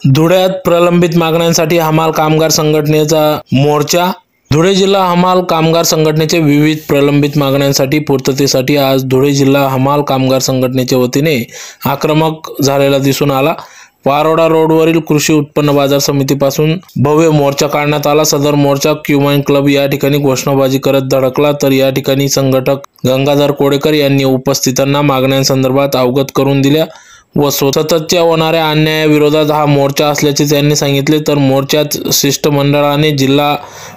धुळ्यात प्रलंबित मागण्यांसाठी हमाल कामगार संघटनेचा मोर्चा। धुळे जिल्हा हमाल कामगार संघटनेचे विविध प्रलंबित मागण्यांसाठी पूर्ततेसाठी आज धुळे जिल्हा हमाल कामगार संघटनेच्या वतीने आक्रमक झालेला दिसून आला। पारोडा रोडवरील कृषी उत्पन्न बाजार समितीपासून भव्य मोर्चा काढण्यात आला। सदर मोर्चा क्युमाइन क्लब या ठिकाणी घोषणाबाजी करत धडकला, तर या ठिकाणी संघटक गंगाधर कोडेकर यांनी उपस्थितांना मागण्यांसंदर्भात अवगत करून दिल्या व सततच्या होणाऱ्या अन्यायाविरोधात हा मोर्चा असल्याचे त्यांनी सांगितले। तर मोर्चात शिष्टमंडळाने जिल्हा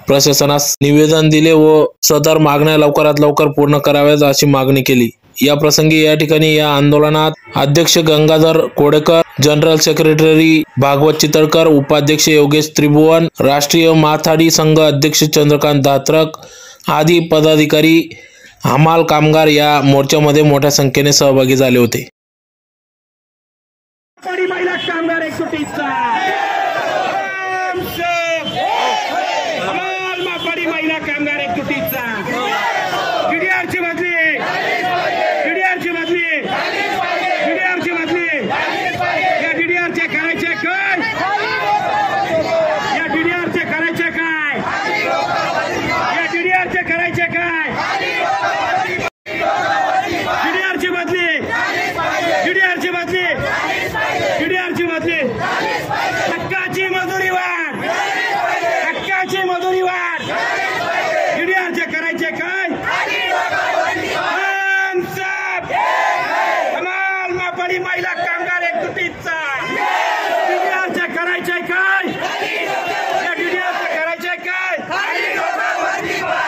प्रशासनास निवेदन दिले व सदर मागण्या लवकरात लवकर पूर्ण कराव्यात अशी मागणी केली। या प्रसंगी या ठिकाणी या आंदोलनात अध्यक्ष गंगाधर कोडेकर, जनरल सेक्रेटरी भागवत चितळकर, उपाध्यक्ष योगेश त्रिभुवन, राष्ट्रीय माथाडी संघ अध्यक्ष चंद्रकांत धात्रक आदी पदाधिकारी हमाल कामगार या मोर्चामध्ये मोठ्या संख्येने सहभागी झाले होते। महिला कामगार एकजुटीचा महिला कामगार एकजुटीचा डीडीआरची बदली या डीडीआरचे करायचे काय, या डीडीआरचे करायचे काय, या डीडीआरचे करायचे काय, डीडीआरची बदली हक्काची मजुरी वाढ, हक्काची मजुरी वाढ, डीडीआरचे करायचे काय, हमाल मापडी महिला कामगार एकजुटीचा डीडीआरचे करायचे काय, या डीडीआरचे करायचे काय,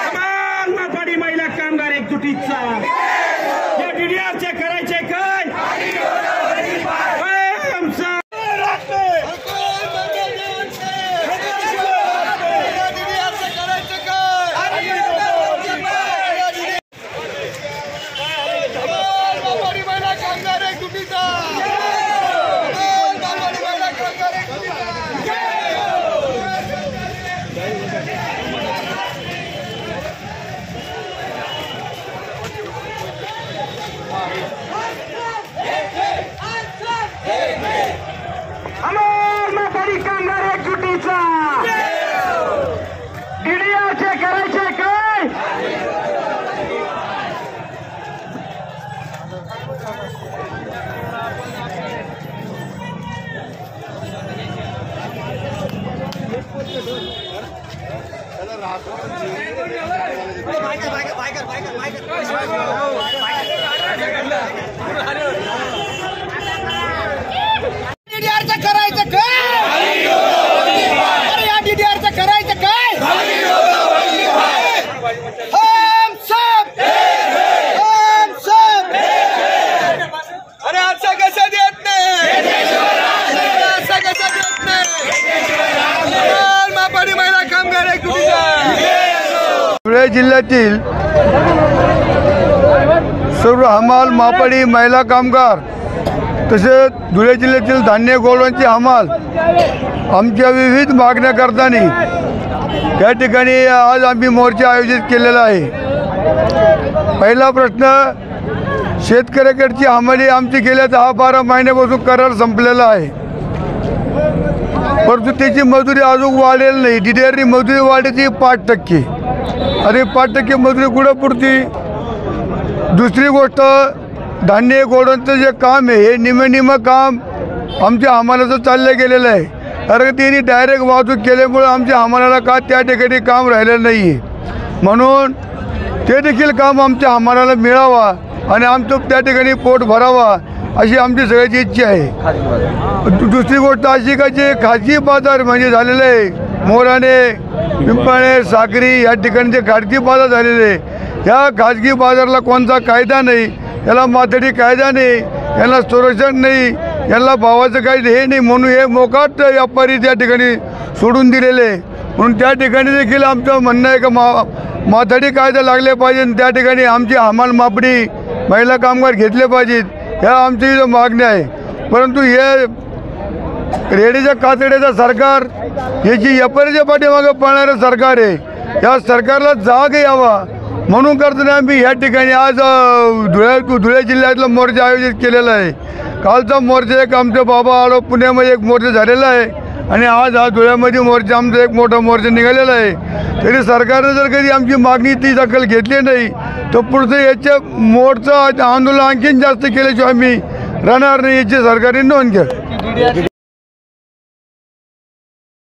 हमाल मापडी महिला कामगार एकजुटीचा या डीडीआरचे करायचे काय, डीडीआरचे करायचे काय, डीडीआरचं करायचं काय, अरे या डीडीआरचं करायचं काय, हम सब अरे असं कसं देत नाही, असं कसं देत नाही, मापाडी महिला कामगार एकजुटीचा धुळे जिल्ह्यातील सर्व हमाल मापाडी महिला कामगार तसेच धुळे जिल्ह्यातील धान्य गोडाऊनचे हमाल आमच्या विविध मागण्या करताना या ठिकाणी आज आम्ही मोर्चा आयोजित केलेला आहे। पहिला प्रश्न, शेतकऱ्याकडची हमाली आमची गेल्या 10-12 महिन्यापासून करार संपलेला आहे, परंतु त्याची मजुरी अजून वाढेल नाही। डीडीआरची मजुरी वाढायची 5%, अरे 5% मजुरी कुठं पुरती। दुसरी गोष्ट, धान्य गोडाऊनचं जे काम आहे हे निम काम आमच्या हमालाचं चाललं गेलेलं आहे, कारण त्यांनी डायरेक्ट वाहतूक केल्यामुळे आमच्या हमालाला का त्या ठिकाणी काम राहिलेलं नाही आहे, म्हणून ते देखील काम आमच्या हमालाला मिळावा आणि आमचं त्या ठिकाणी पोट भरावा अशी आमची सगळ्याची इच्छा आहे। दुसरी गोष्ट अशी का जे खाजगी बाजार म्हणजे झालेले आहे, मोराणे, पिंपळे, साक्री या ठिकाणी जे खाजगी बाजार झालेले आहे, या खाजगी बाजाराला कोणता कायदा नाही, याला माथाडी कायदा नाही, यांना संरक्षण नाही, यांना भावाचं काही हे नाही, म्हणून हे मोकाट व्यापारी त्या ठिकाणी सोडून दिलेले। म्हणून त्या ठिकाणी देखील आमचं म्हणणं आहे का माथाडी कायदा लागले पाहिजे, त्या ठिकाणी आमची हमाल मापडी महिला कामगार घेतले पाहिजेत, ह्या आमची मागणी आहे। परंतु हे रेडीच्या कातड्याचं सरकार, याची व्यापाऱ्याच्या पाठीमागं पळणारं सरकार आहे, या सरकारला जाग यावा म्हणून करताना आम्ही या ठिकाणी आज धुळे जिल्ह्यातला मोर्चा आयोजित केलेला आहे। कालचा मोर्चा एक आमचे बाबा आडो पुण्यामध्ये एक मोर्चा झालेला आहे आणि आज हा धुळ्यामध्ये मोर्चा आमचा एक मोठा मोर्चा निघालेला आहे. तरी सरकारने जर कधी आमची मागणी ती दखल घेतली नाही तर पुढचं याच्या मोर्चा आंदोलन आणखीन जास्त केल्याशिवाय आम्ही राहणार नाही याची सरकारने नोंद घ्या.